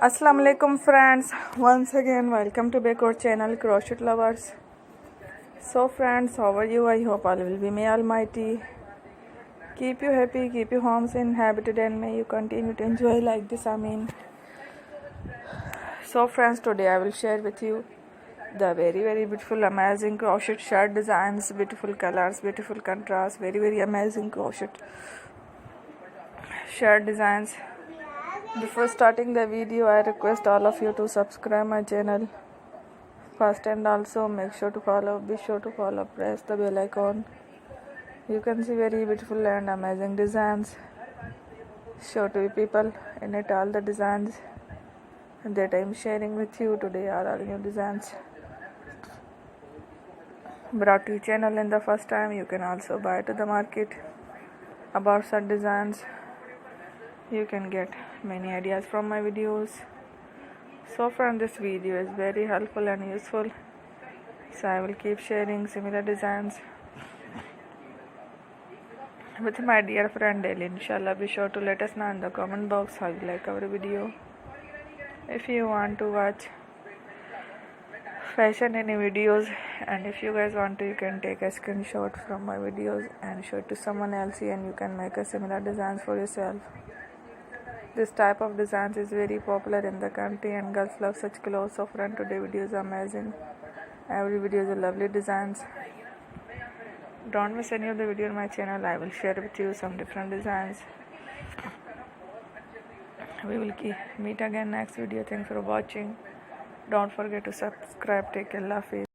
Assalamu alaikum friends, once again welcome to back our channel Crochet Lovers. So friends, how are you? I hope all will be may almighty keep you happy, keep your homes inhabited, and may you continue to enjoy like this. So friends, today I will share with you the very beautiful amazing crochet shirt designs, beautiful colors, beautiful contrast, very amazing crochet shirt designs. Before starting the video, I request all of you to subscribe my channel first, and also be sure to follow, press the bell icon. You can see very beautiful and amazing designs. Show to you people in it all the designs that I am sharing with you today are all new designs brought to your channel in the first time. You can also buy to the market about such designs. You can get many ideas from my videos. So friends, this video is very helpful and useful, so I will keep sharing similar designs with my dear friend daily. Inshallah, be sure to let us know in the comment box how you like our video. If you want to watch fashion any videos, and if you guys want to, you can take a screenshot from my videos and show it to someone else, and you can make a similar designs for yourself. This type of designs is very popular in the country and girls love such clothes. So friend, today video is amazing. Every video is a lovely designs. Don't miss any of the video on my channel. I will share with you some different designs. We will meet again next video. Thanks for watching. Don't forget to subscribe. Take care. Allah Hafiz.